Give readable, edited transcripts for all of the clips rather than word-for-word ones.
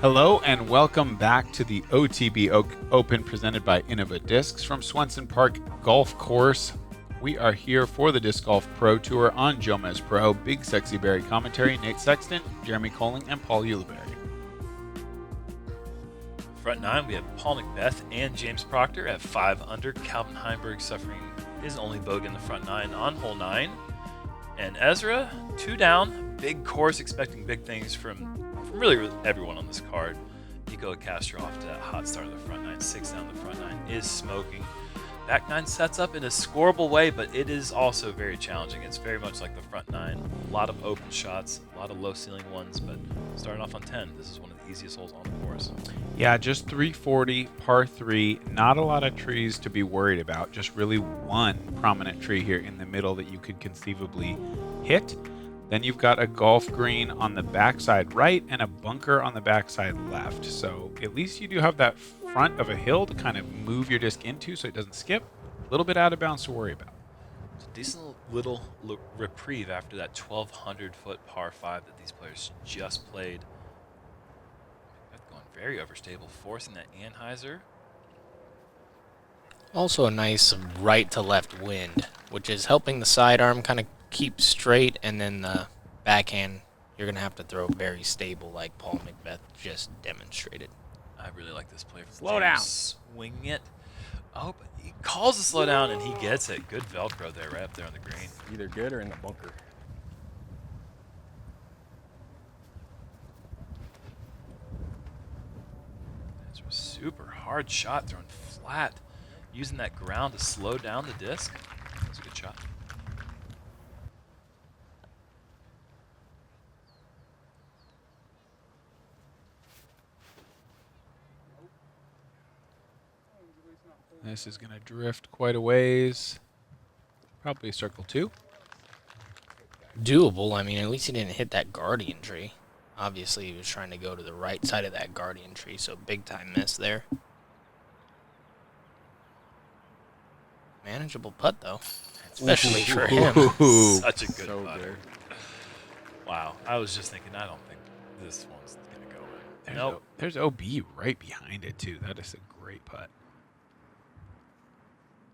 Hello and welcome back to the OTB Open presented by Innova Discs from Swenson Park Golf Course. We are here for the Disc Golf Pro Tour on JomezPro. BigSexyBarri commentary, Nate Sexton, Jeremy Koling, and Paul Ulibarri. Front nine, we have Paul McBeth and James Proctor at 5 under. Calvin Heimburg suffering his only bogey in the front nine on hole 9. And Ezra, 2 down. Big course, expecting big things from really everyone on this card. Nico Castro off to that hot start of the front nine. 6 down the front nine is smoking. Back nine sets up in a scoreable way, but it is also very challenging. It's very much like the front nine. A lot of open shots, a lot of low ceiling ones, but starting off on 10, this is one of the easiest holes on the course. Yeah, just 340, par 3, not a lot of trees to be worried about, just really one prominent tree here in the middle that you could conceivably hit. Then you've got a golf green on the backside right and a bunker on the backside left. So at least you do have that front of a hill to kind of move your disc into so it doesn't skip. A little bit out of bounds to worry about. It's a decent little reprieve after that 1,200-foot par 5 that these players just played. Going very overstable, forcing that Anheuser. Also a nice right to left wind, which is helping the sidearm kind of keep straight, and then the backhand you're going to have to throw very stable like Paul McBeth just demonstrated. I really like this play. Slow down. Swinging it. Oh, but he calls a slow down, and he gets it. Good Velcro there, right up there on the green. Either good or in the bunker. That's a super hard shot, thrown flat. Using that ground to slow down the disc. That's a good shot. This is going to drift quite a ways. Probably circle 2. Doable. I mean, at least he didn't hit that guardian tree. Obviously, he was trying to go to the right side of that guardian tree, so big time miss there. Manageable putt, though, especially for him. Such a good So putter. good. Wow. I was just thinking, I don't think this one's going to go in. There's, Nope. there's OB right behind it, too. That is a great putt.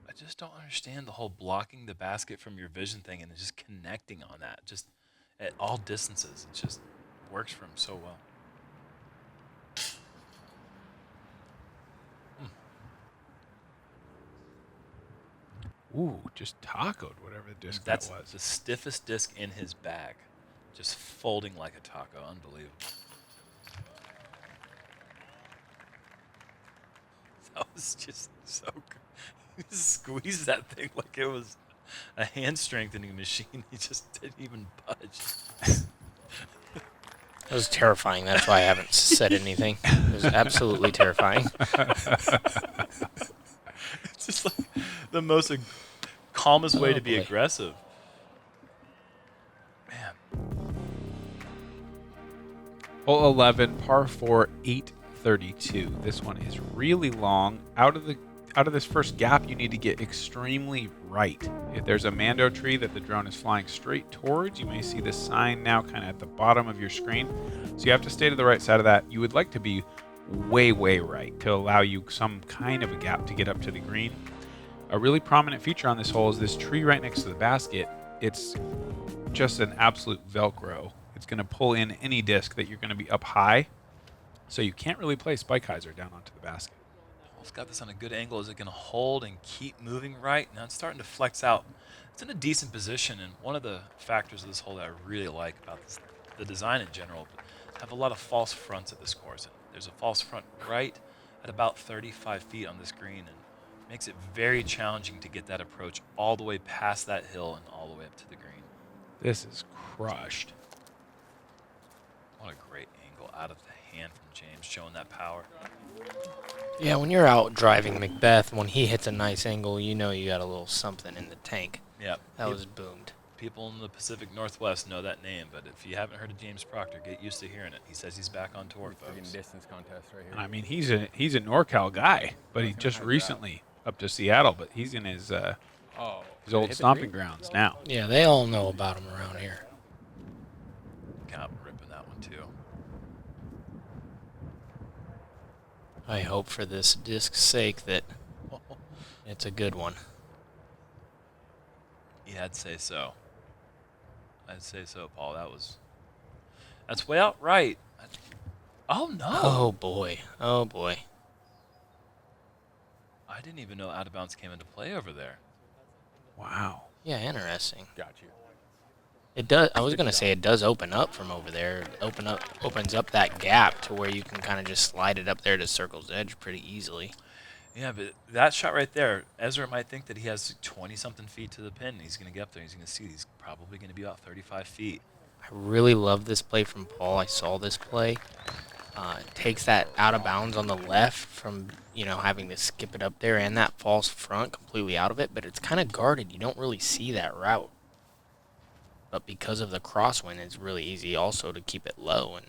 I just don't understand the whole blocking the basket from your vision thing and just connecting on that. Just at all distances. It just works for him so well. Ooh, just tacoed whatever the disc That's that was. the stiffest disc in his bag. Just folding like a taco. Unbelievable. That was just so good. He squeezed that thing like it was a hand strengthening machine. He just didn't even budge. It was terrifying. That's why I haven't said anything. It was absolutely terrifying. It's just like the most calmest way to be boy. aggressive. Man. Hole 11, par 4, 832. This one is really long. Out of this first gap, you need to get extremely right. If there's a mando tree that the drone is flying straight towards, you may see the sign now kind of at the bottom of your screen. So you have to stay to the right side of that. You would like to be way, way right to allow you some kind of a gap to get up to the green. A really prominent feature on this hole is this tree right next to the basket. It's just an absolute Velcro. It's going to pull in any disc that you're going to be up high. So you can't really play Spike Heiser down onto the basket. It's got this on a good angle. Is it going to hold and keep moving right? Now it's starting to flex out. It's in a decent position, and one of the factors of this hole that I really like about this, the design in general, have a lot of false fronts at this course. There's a false front right at about 35 feet on this green, and makes it very challenging to get that approach all the way past that hill and all the way up to the green. This is crushed. What a great angle out of the hand from James, showing that power. Yeah, when you're out driving McBeth, when he hits a nice angle, you know you got a little something in the tank. Yeah, That was boomed. people in the Pacific Northwest know that name, but if you haven't heard of James Proctor, get used to hearing it. He says he's back on tour, Friggin' folks. distance contest right here. I mean, he's a NorCal guy, but he just recently up to Seattle, but he's in his Oh, old hit the stomping green? grounds now. Yeah, they all know about him around here. Cap ripping that one too. I hope for this disc's sake that it's a good one. Yeah, I'd say so. I'd say so, Paul. That's way out right. Oh, no. Oh, boy. Oh, boy. I didn't even know out of bounds came into play over there. Wow. Yeah, interesting. Got you. It does. I was gonna say it does open up from over there. Opens up that gap to where you can kind of just slide it up there to circle's edge pretty easily. Yeah, but that shot right there, Ezra might think that he has 20-something feet to the pin. He's going to get up there. He's going to see he's probably going to be about 35 feet. I really love this play from Paul. I saw this play. Takes that out of bounds on the left from, having to skip it up there, and that false front completely out of it, but it's kind of guarded. You don't really see that route. But because of the crosswind, it's really easy also to keep it low and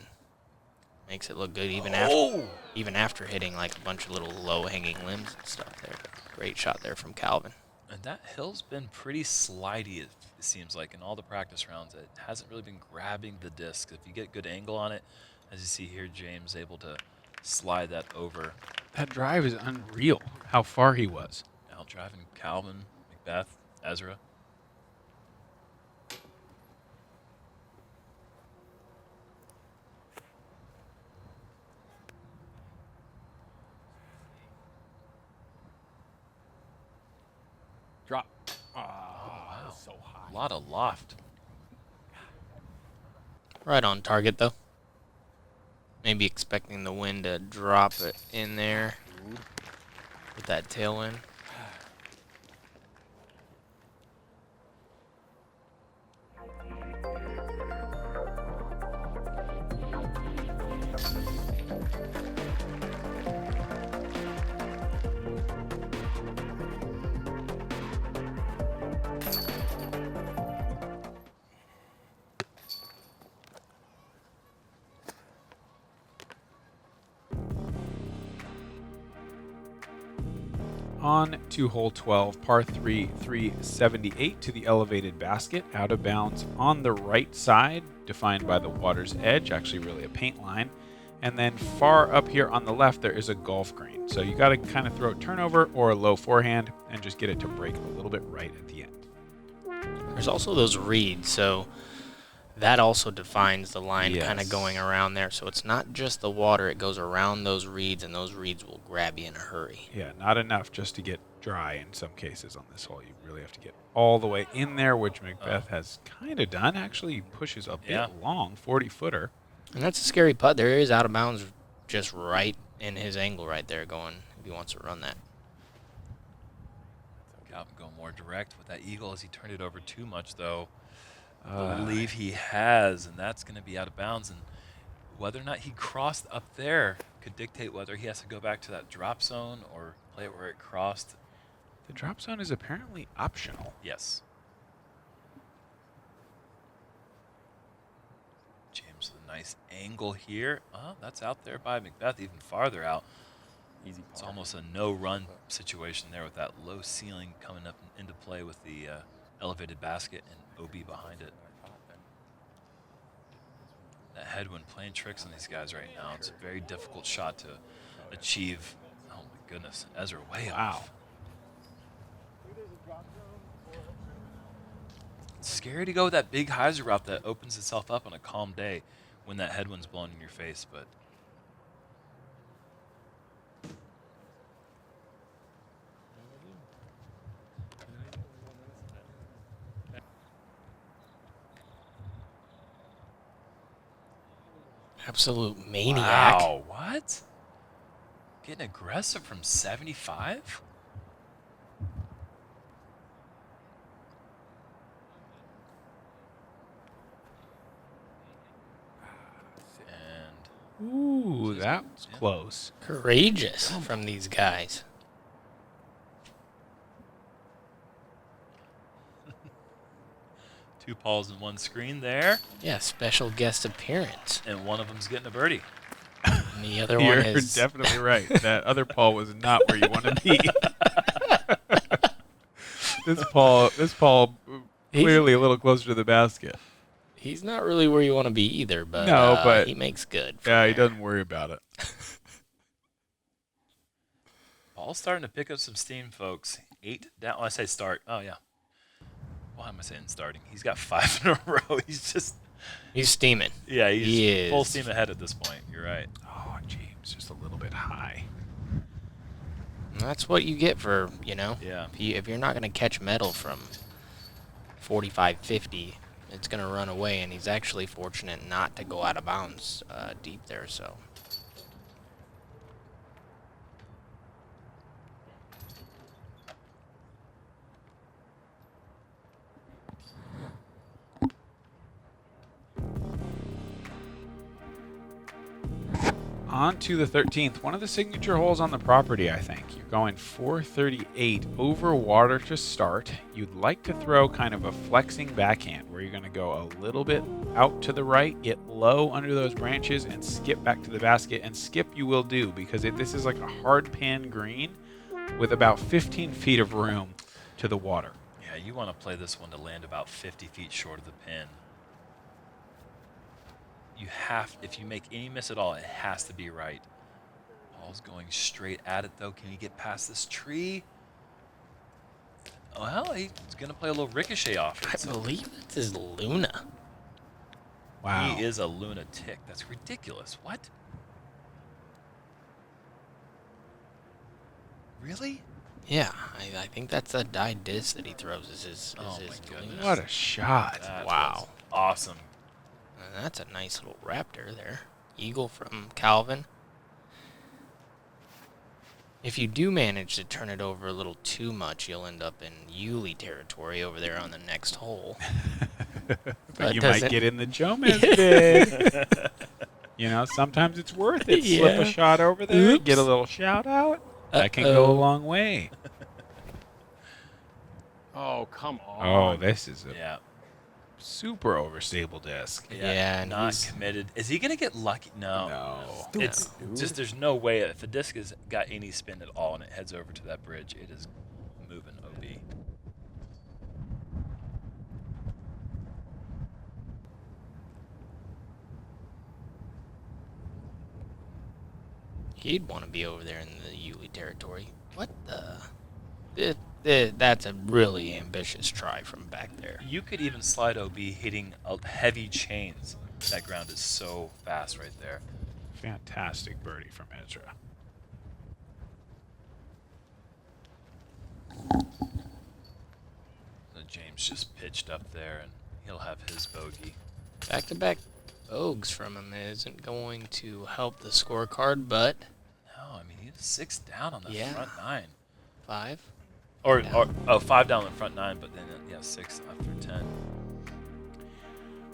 makes it look good even after hitting like a bunch of little low-hanging limbs and stuff there. Great shot there from Calvin. And that hill's been pretty slidey, it seems like, in all the practice rounds. It hasn't really been grabbing the disc. If you get good angle on it, as you see here, James able to slide that over. That drive is unreal, how far he was. Out driving Calvin, McBeth, Ezra. Drop. Wow. So high. A lot of loft. Right on target, though. Maybe expecting the wind to drop it in there with that tailwind. On to hole 12, par 3, 378 to the elevated basket, out of bounds on the right side, defined by the water's edge, actually really a paint line. And then far up here on the left, there is a golf green. So you got to kind of throw a turnover or a low forehand and just get it to break a little bit right at the end. There's also those reeds, so that also defines the line kind of going around there. So it's not just the water, it goes around those reeds, and those reeds will grab you in a hurry. Yeah, not enough just to get dry in some cases on this hole. You really have to get all the way in there, which McBeth has kind of done. Actually, he pushes a bit long, 40-footer. And that's a scary putt. There is out of bounds just right in his angle right there going if he wants to run that. Calvin going more direct with that eagle. As he turned it over too much, though? I believe he has, and that's going to be out of bounds. And whether or not he crossed up there could dictate whether he has to go back to that drop zone or play it where it crossed. The drop zone is apparently optional. Yes. James with a nice angle here. That's out there by McBeth, even farther out. Easy. It's almost a no-run situation there with that low ceiling coming up into play with the elevated basket and OB behind it. That headwind playing tricks on these guys right now. It's a very difficult shot to achieve. Oh my goodness, Ezra way off. It's scary to go with that big hyzer route that opens itself up on a calm day when that headwind's blowing in your face, but Absolute maniac. wow, what? Getting aggressive from 75? And Ooh, that was close. Courageous from these guys. two Pauls in one screen there, Yeah, special guest appearance. and one of them's getting a birdie. And the other one You're is definitely right. That other Paul was not where you want to be. This Paul, clearly a little closer to the basket. he's not really where you want to be either, but, No, but he makes good. Yeah, he there. doesn't worry about it. Paul's starting to pick up some steam, folks. 8 down. Oh, I say start. Oh, yeah. Why am I saying starting? He's got 5 in a row. He's steaming. Yeah, He he's full is. steam ahead at this point. You're right. Oh, James, just a little bit high. And that's what you get for, Yeah. if you're not going to catch metal from 45, 50, it's going to run away, and he's actually fortunate not to go out of bounds deep there, so. On to the 13th, one of the signature holes on the property, I think. You're going 438 over water to start. You'd like to throw kind of a flexing backhand where you're going to go a little bit out to the right, get low under those branches, and skip back to the basket. And skip you will do because this is like a hard pan green with about 15 feet of room to the water. Yeah, you want to play this one to land about 50 feet short of the pin. If you make any miss at all, it has to be right. Paul's going straight at it, though. Can he get past this tree? Well, he's going to play a little ricochet off it. I believe it's his Luna. Wow. He is a lunatic. That's ridiculous. What? Really? Yeah, I think that's a dyed disc that he throws. Is his Oh my goodness. Luna. What a shot. That Wow. was awesome. And that's a nice little raptor there. Eagle from Calvin. If you do manage to turn it over a little too much, you'll end up in Uli territory over there on the next hole. But you doesn't- might get in the Jomez bid. Sometimes it's worth it. Slip Yeah. a shot over there, Oops. get a little shout out. That can go a long way. Oh, come on. Oh, this is a Yeah. super overstable disc. Yeah, and not he's- committed. Is he going to get lucky? No. No. It's just there's no way if a disc has got any spin at all and it heads over to that bridge, it is moving OB. He'd want to be over there in the Uli territory. What the? That's a really ambitious try from back there. You could even slide OB hitting heavy chains. That ground is so fast right there. Fantastic birdie from Ezra. So James just pitched up there and he'll have his bogey. Back-to-back bogeys from him isn't going to help the scorecard, but No, I mean he's 6 down on the Yeah. front 9. 5. Or, Down. 5 down on the front 9, but then 6 after 10.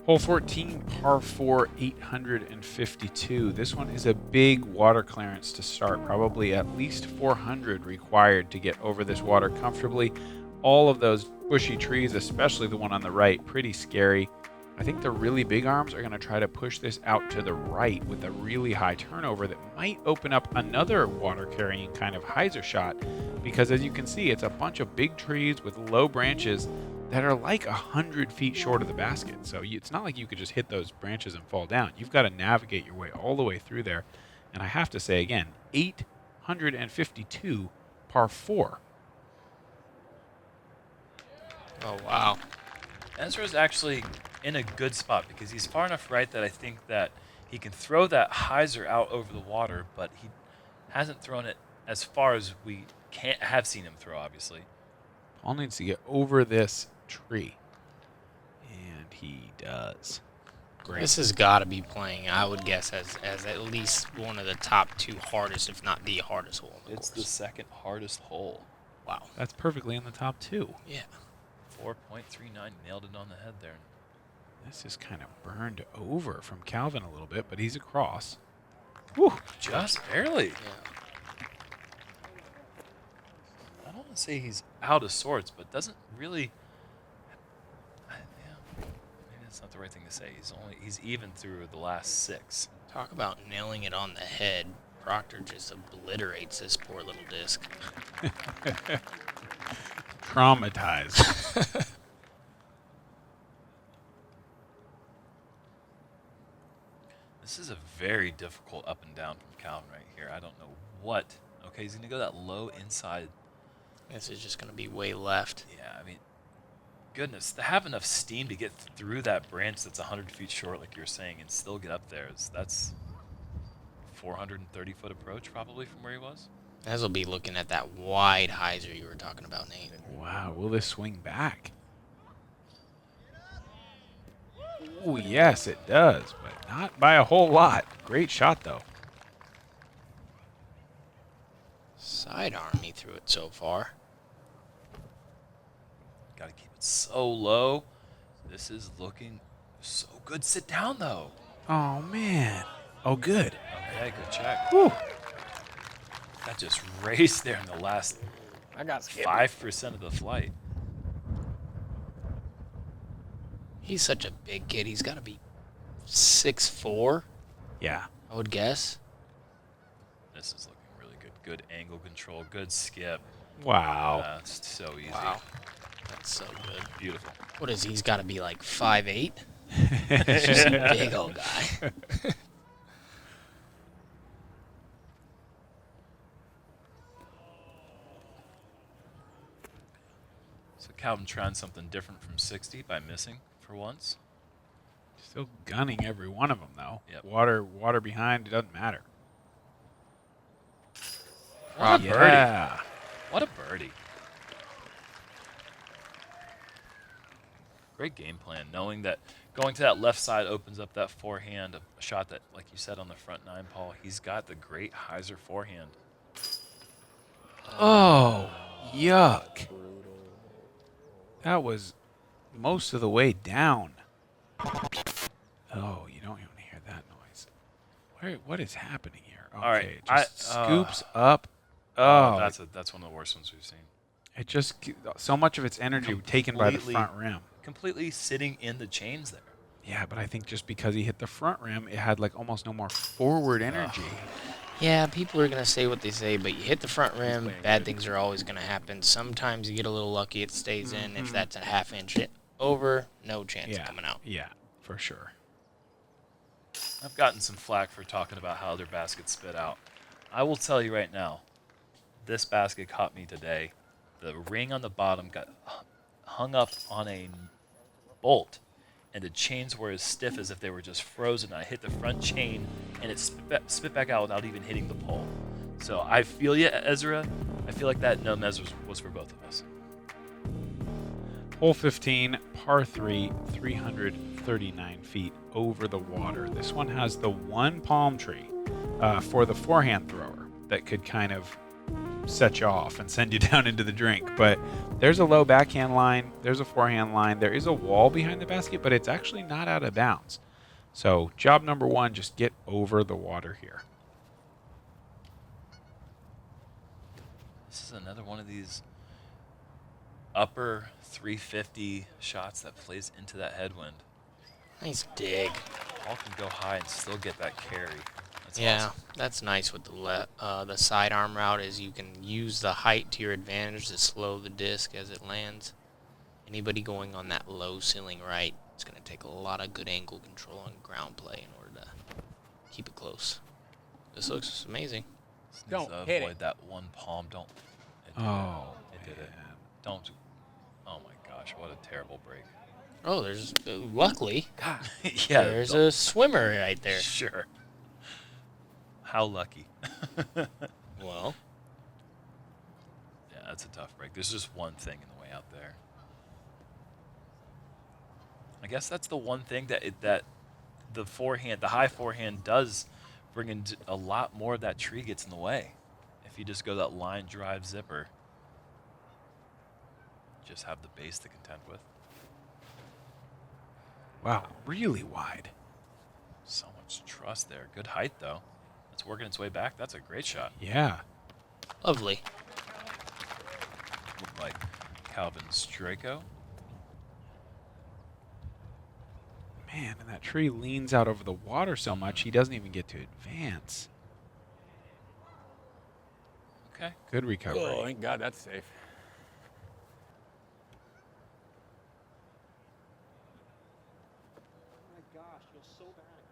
Hole 14, par 4, 852. This one is a big water clearance to start. Probably at least 400 required to get over this water comfortably. All of those bushy trees, especially the one on the right, pretty scary. I think the really big arms are going to try to push this out to the right with a really high turnover that might open up another water-carrying kind of hyzer shot because, as you can see, it's a bunch of big trees with low branches that are like 100 feet short of the basket. So it's not like you could just hit those branches and fall down. You've got to navigate your way all the way through there. And I have to say again, 852 par 4. Oh, wow. Ezra's actually in a good spot because he's far enough right that I think that he can throw that hyzer out over the water, but he hasn't thrown it as far as we can't have seen him throw, obviously. Paul needs to get over this tree. And he does. Great. This has got to be playing, I would guess, as at least one of the top 2 hardest, if not the hardest hole in the It's the course. second hardest hole. Wow. That's perfectly in the top 2. Yeah. 4.39, nailed it on the head there. This is kind of burned over from Calvin a little bit, but he's across. Whew. Just barely. Yeah. I don't want to say he's out of sorts, but doesn't really. Maybe that's not the right thing to say. He's even through the last 6. Talk about nailing it on the head. Proctor just obliterates this poor little disc. Traumatized. This is a very difficult up and down from Calvin right here. I don't know what Okay, he's gonna go that low inside. This is just going to be way left. Yeah, I mean, goodness, to have enough steam to get through that branch that's 100 feet short, like you were saying, and still get up there, that's 430-foot approach probably from where he was. As will be looking at that wide hyzer you were talking about, Nate. Wow, will this swing back? Oh, yes, it does, but not by a whole lot. Great shot, though. Sidearm, he threw it so far. Got to keep it so low. This is looking so good. Sit down, though. Oh, man. Oh, good. Okay, good check. Whew. That just raced there in the last I got skipped. 5% of the flight. He's such a big kid. He's got to be 6'4", Yeah. I would guess. This is looking really good. Good angle control. Good skip. Wow. That's so easy. Wow. That's so good. Beautiful. What is he? He's got to be like 5'8"? He's just a big old guy. So Calvin trying something different from 60 by missing for once. Still gunning every one of them, though. Yep. Water behind, it doesn't matter. What a birdie. Yeah. What a birdie. Great game plan, knowing that going to that left side opens up that forehand, a shot that, like you said, on the front nine, Paul, he's got the great hyzer forehand. Oh, yuck. That was most of the way down. Oh, you don't even hear that noise. What is happening here? Okay, All right, it just scoops up. Oh, Oh, that's one of the worst ones we've seen. it just so much of its energy taken by the Completely- front rim. Completely sitting in the chains there. Yeah, but I think just because he hit the front rim, it had like almost no more forward energy. Yeah, people are going to say what they say, but you hit the front rim, playing bad good. things are always going to happen. Sometimes you get a little lucky, it stays in. If that's a half-inch over, no chance Yeah, of coming out. yeah, for sure. I've gotten some flack for talking about how their baskets spit out. I will tell you right now, this basket caught me today. The ring on the bottom got hung up on a bolt, and the chains were as stiff as if they were just frozen. I hit the front chain, and it spit back out without even hitting the pole. So I feel you, Ezra. I feel like that Jomez was for both of us. Hole 15, par 3, 339 feet over the water. This one has the one palm tree for the forehand thrower that could kind of set you off and send you down into the drink. But there's a low backhand line. There's a forehand line. There is a wall behind the basket, but it's actually not out of bounds. So job number one, just get over the water here. This is another one of these upper 350 shots that plays into that headwind. Nice dig. Paul can go high and still get that carry. That's Yeah, awesome. that's nice with the sidearm route is you can use the height to your advantage to slow the disc as it lands. Anybody going on that low ceiling right, it's going to take a lot of good angle control and ground play in order to keep it close. This looks amazing. Just needs Don't to hit avoid it. that one palm. Don't. It did Oh, it. It did it. man. Don't. Oh my gosh, what a terrible break. Oh, there's luckily Yeah. there's a swimmer right there. Sure. How lucky. Well, Yeah, that's a tough break. There's just one thing in the way out there. I guess that's the one thing that the forehand, the high forehand, does bring in a lot more of that tree gets in the way. If you just go that line drive zipper, just have the base to contend with. Wow, really wide. So much trust there. Good height though. It's working its way back. That's a great shot. Yeah. lovely. Looked like Calvin's Draco. Man, and that tree leans out over the water so much he doesn't even get to advance. Okay. Good recovery. Oh, thank God that's safe. Oh my gosh, you're so bad.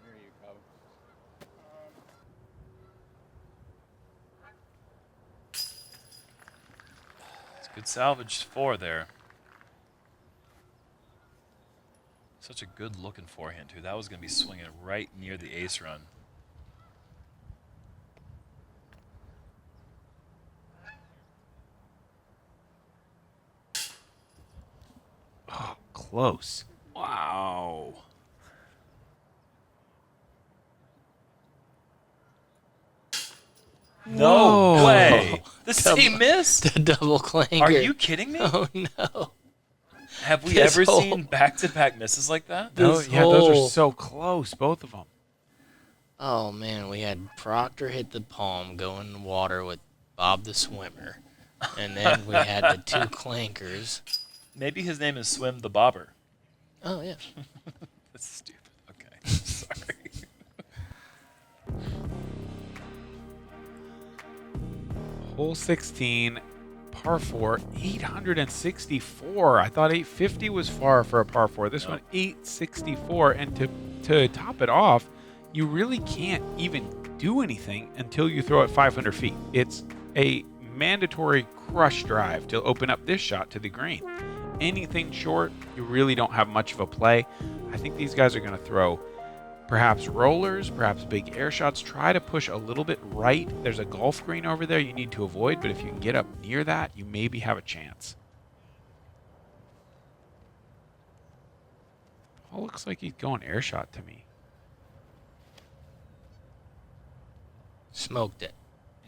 Here you go. Good salvage 4 there. Such a good looking forehand too. That was going to be swinging right near the ace run. Oh, close. Wow. No Whoa. way. The same miss? The double clanker. Are you kidding me? Oh no. Have we This ever hole- seen back-to-back misses like that? Those, This yeah, those hole- are so close, both of them. Oh man, we had Proctor hit the palm, go in the water with Bob the swimmer, and then we had the 2 clankers. Maybe his name is Swim the Bobber. Oh yeah. That's stupid. Okay. Sorry. Hole 16, par 4, 864. I thought 850 was far for a par 4. This one, 864. And to top it off, you really can't even do anything until you throw it 500 feet. It's a mandatory crush drive to open up this shot to the green. Anything short, you really don't have much of a play. I think these guys are going to throw perhaps rollers, perhaps big air shots. Try to push a little bit right. There's a golf green over there you need to avoid, but if you can get up near that, you maybe have a chance. Oh, looks like he's going air shot to me. Smoked it.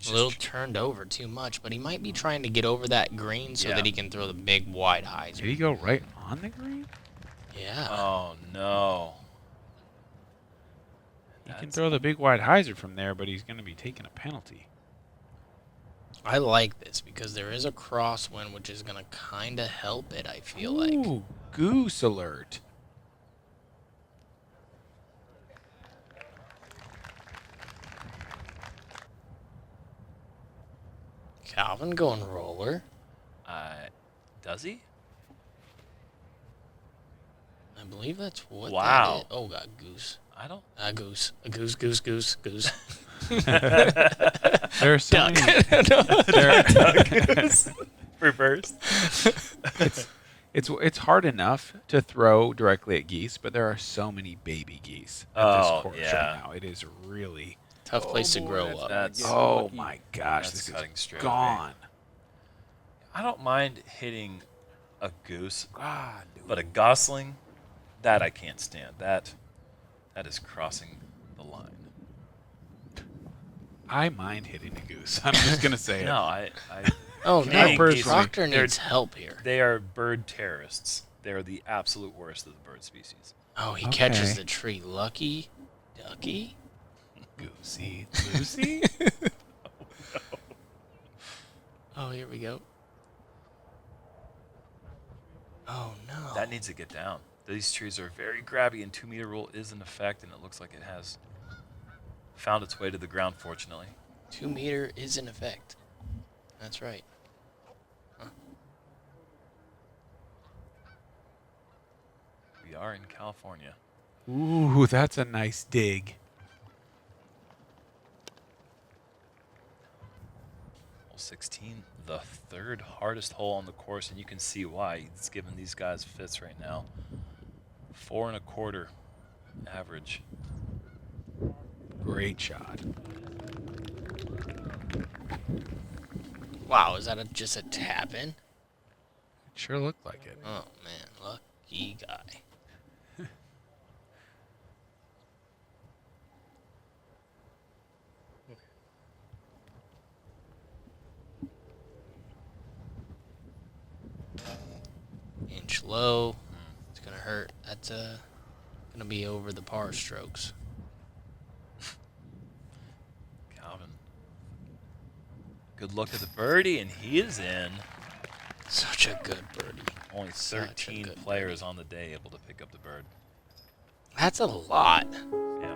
A little turned over too much, but he might be trying to get over that green so that he can throw the big wide highs. Did he go right on the green? Yeah. Oh, no. He can throw the big wide hyzer from there, but he's going to be taking a penalty. I like this because there is a crosswind, which is going to kind of help it, I feel like. Ooh, goose alert. Calvin going roller. Does he? I believe that's what Wow. that is. Oh, God, goose. I don't. A goose. A goose, goose, goose, goose. There are so Duck. many. Reverse. It's hard enough to throw directly at geese, but there are so many baby geese at Oh, this course yeah. right now. It is really. Tough place to grow up. That's Oh my gosh, That's this is cutting straight. gone. I don't mind hitting a goose, God, dude. but a gosling, that I can't stand. That is crossing the line. I mind hitting a goose. I'm just gonna say No, it. Oh, Hitting no. geese, Proctor they're- needs help here. They are bird terrorists. They are the absolute worst of the bird species. Oh, he catches Okay. the tree. Lucky. Ducky. Goosey, Lucy. Oh, here we go. Oh, no. That needs to get down. These trees are very grabby, and 2 meter rule is in effect, and it looks like it has found its way to the ground, fortunately. 2 meter is in effect. That's right. Huh. We are in California. Ooh, that's a nice dig. Hole 16, the 3rd hardest hole on the course, and you can see why. It's giving these guys fits right now. 4 1/4 average. Great shot. Wow, is that just a tap in? It sure looked like it. Oh, man. Lucky guy. Inch low. It's going to hurt. That's going to be over the par strokes. Calvin. Good look at the birdie, and he is in. Such a good birdie. Only Such a 13 good players on the day able to pick up the bird. That's a lot. Yeah.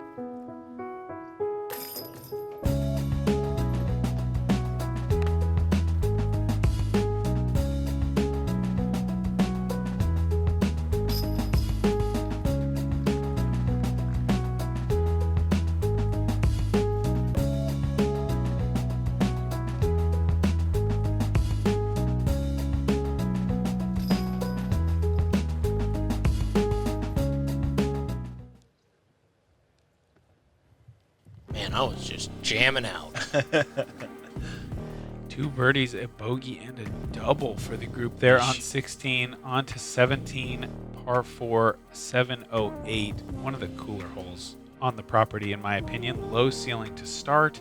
I was just jamming out. 2 birdies, a bogey, and a double for the group there on 16. On to 17, par 4, 708. One of the cooler holes on the property, in my opinion. Low ceiling to start.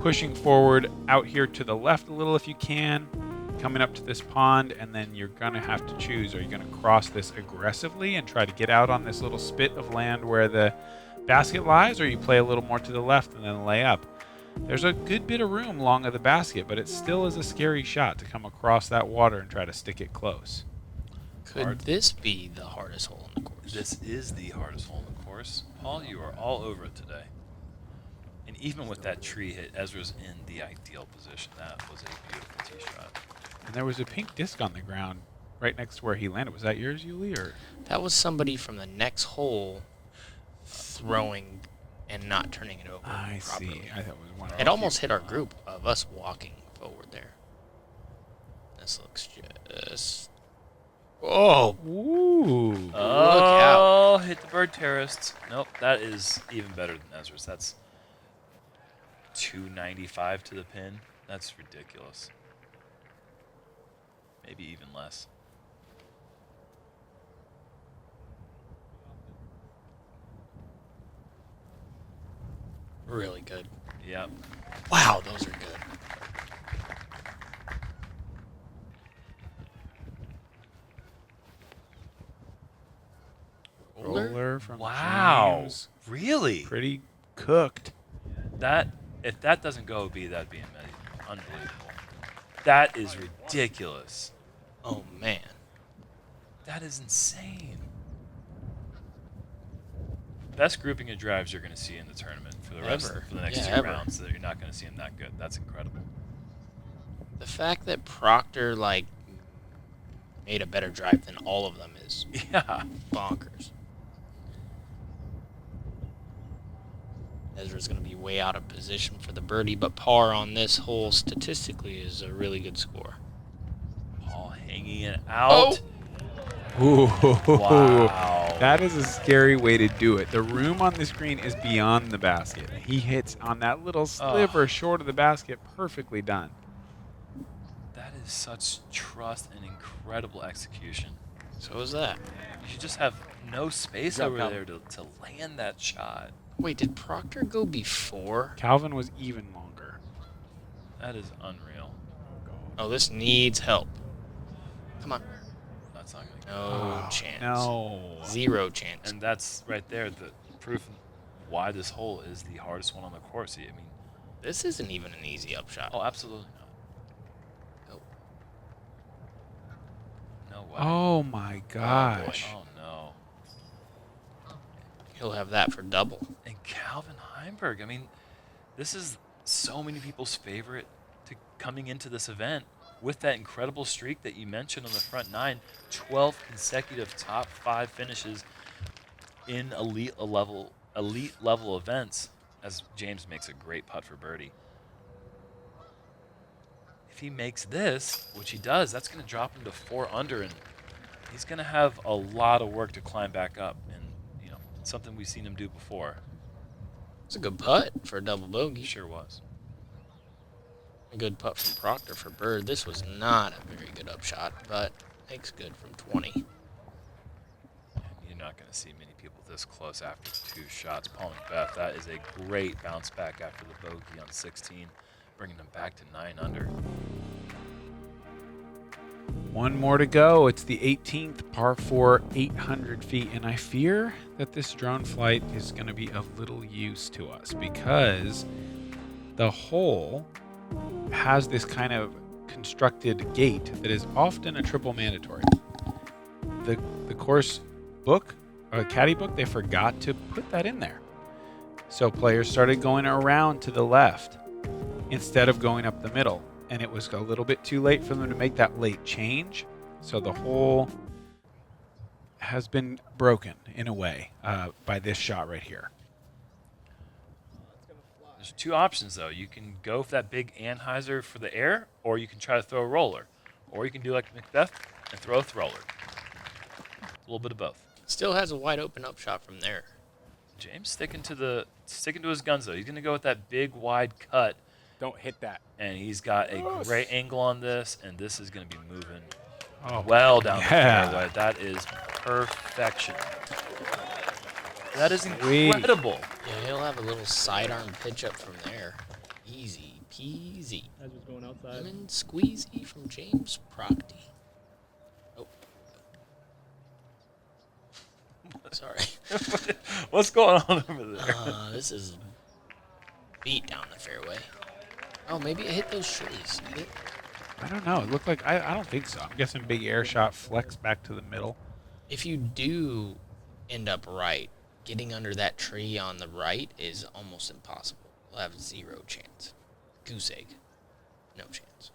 Pushing forward out here to the left a little if you can. Coming up to this pond, and then you're going to have to choose. Are you going to cross this aggressively and try to get out on this little spit of land where the basket lies, or you play a little more to the left and then lay up? There's a good bit of room long of the basket, but it still is a scary shot to come across that water and try to stick it close. Could this be the hardest hole in the course? This is the hardest hole in the course. Paul, you are all over it today. And even with that tree hit, Ezra's in the ideal position. That was a beautiful tee shot. And there was a pink disc on the ground right next to where he landed. Was that yours, Yuli? Or? That was somebody from the next hole throwing and not turning it over I properly. see. I thought it was one. It almost hit our group of us walking forward there. This looks just... Oh! Ooh. Look out. Oh, hit the bird terrorists. Nope, that is even better than Ezra's. That's 295 to the pin. That's ridiculous. Maybe even less. Really good. Yep. Wow, those are good. Roller from Wow. James. Really? Pretty cooked. That if that doesn't go B, that'd be unbelievable. That is ridiculous. Oh, man. That is insane. Best grouping of drives you're going to see in the tournament for the rest Ever. for the next Yeah, two ever. rounds. So that you're not going to see him that good. That's incredible. The fact that Proctor, like, made a better drive than all of them is Yeah. bonkers. Ezra's going to be way out of position for the birdie, but par on this hole statistically is a really good score. Paul hanging it out. Ooh. Wow. That is a scary way to do it. The room on this green is beyond the basket. He hits on that little sliver short of the basket. Perfectly done. That is such trust and incredible execution. So is that. You just have no space Good job, over Calvin. there to land that shot. Wait, did Proctor go before? Calvin was even longer. That is unreal. Oh, this needs help. Come on. That's not going to No chance. No. 0 chance. And that's right there the proof of why this hole is the hardest one on the course. I mean, This isn't even an easy upshot. oh, absolutely not. No way. Oh my gosh. Oh, no. He'll have that for double. And Calvin Heimburg, I mean, this is so many people's favorite to coming into this event with that incredible streak that you mentioned on the front nine, 12 consecutive top 5 finishes in elite level events, as James makes a great putt for birdie. If he makes this, which he does, that's going to drop him to 4 under, and he's going to have a lot of work to climb back up, and you know, something we've seen him do before. It's a good putt for a double bogey. He sure was. A good putt from Proctor for bird. This was not a very good upshot, but makes good from 20. And you're not going to see many people this close after 2 shots. Paul McBeth, that is a great bounce back after the bogey on 16, bringing him back to 9 under. One more to go. It's the 18th par 4, 800 feet. And I fear that this drone flight is going to be of little use to us because the hole has this kind of constructed gate that is often a triple mandatory. The course book, caddy book, they forgot to put that in there. So players started going around to the left instead of going up the middle. And it was a little bit too late for them to make that late change. So the hole has been broken in a way by this shot right here. There's 2 options, though. You can go for that big Anheuser for the air, or you can try to throw a roller. Or you can do like McBeth and throw a thrower. A little bit of both. Still has a wide open upshot from there. James sticking to his guns though. He's gonna go with that big wide cut, Don't hit that. and he's got a great angle on this, and this is gonna be moving Oh, well down the yeah. fairway. That is perfection. That is Sweet. incredible. Yeah, he'll have a little sidearm pitch up from there. Easy peasy. Ezra's going outside. Lemon squeezy from James Proctor. Oh. Sorry. What's going on over there? This is beat down the fairway. Oh, maybe it hit those trees. Did it? I don't know. It looked like I don't think so. I'm guessing big air shot flex back to the middle. If you do end up right, getting under that tree on the right is almost impossible. We'll have 0 chance. Goose egg. No chance.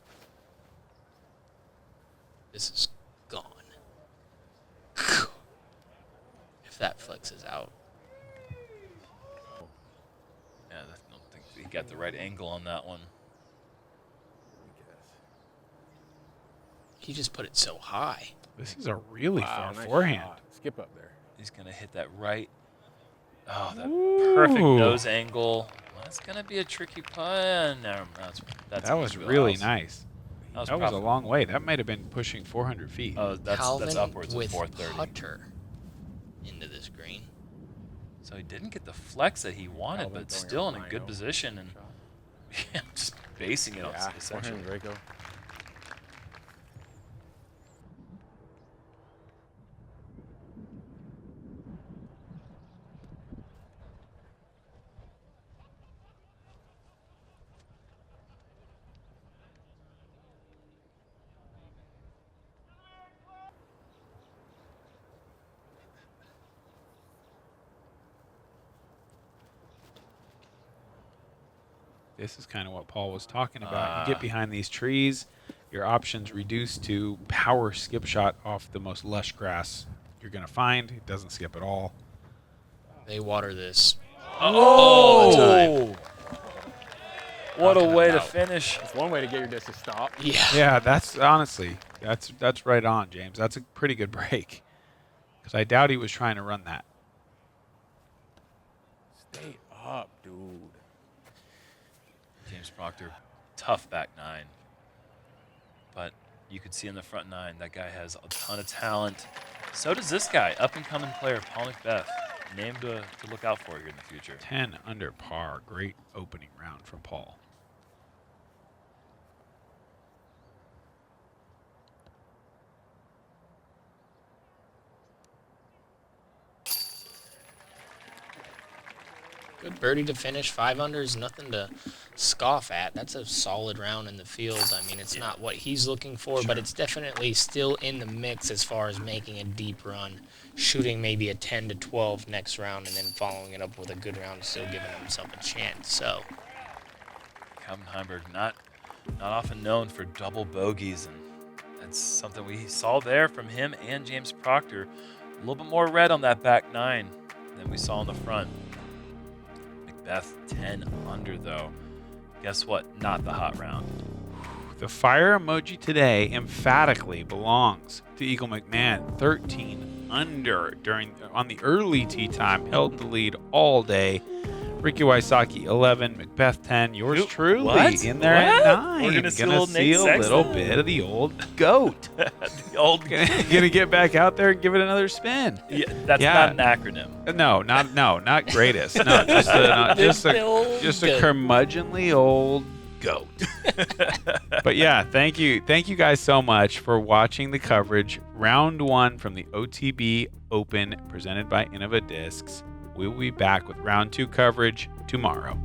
This is gone. If that flexes out. Yeah, I don't think he got the right angle on that one. He just put it so high. This is a really Wow, far nice forehand. shot. Skip up there. He's going to hit that right. Oh, that Ooh. perfect nose angle. That's going to be a tricky putt. No, that's That was his really wheelhouse. nice. That was, That was a probably- long way. That might have been pushing 400 feet. Oh, that's Calvin upwards of with 430. putter into this green. So he didn't get the flex that he wanted, Calvin but throwing still a in a good rhino position and shot. yeah, just basing it on Yeah, essentially. forehand Draco. This is kind of what Paul was talking about. You get behind these trees, your options reduce to power skip shot off the most lush grass you're going to find. It doesn't skip at all. They water this. Oh! the time. What a Knocking way it to out. finish. That's one way to get your disc to stop. Yeah. Yeah, that's honestly, that's right on, James. That's a pretty good break. Because I doubt he was trying to run that. Stay up, dude. James Proctor, tough back nine. But you could see in the front nine, that guy has a ton of talent. So does this guy, up-and-coming player, Paul McBeth. Name to look out for here in the future. 10 under par. Great opening round from Paul. Good birdie to finish. 5 under is nothing to scoff at. That's a solid round in the field. I mean, it's not what he's looking for, but it's definitely still in the mix as far as making a deep run, shooting maybe a 10 to 12 next round, and then following it up with a good round, still giving himself a chance. So, Calvin Heimburg, not often known for double bogeys, and that's something we saw there from him and James Proctor. A little bit more red on that back nine than we saw in the front. McBeth 10 under though. Guess what? Not the hot round. The fire emoji today emphatically belongs to Eagle McMahon. 13 under on the early tee time. Held the lead all day. Ricky Wysocki 11, McBeth 10. Yours Who- truly what? in there at What? 9. We're gonna see a little Nate see a little Sexton? bit of the old goat. The old Gonna get back out there and give it another spin. Yeah, that's Yeah. not an acronym. No, not greatest. No, just a curmudgeonly old goat. But yeah, thank you guys so much for watching the coverage. Round 1 from the OTB Open presented by Innova Discs. We will be back with round 2 coverage tomorrow.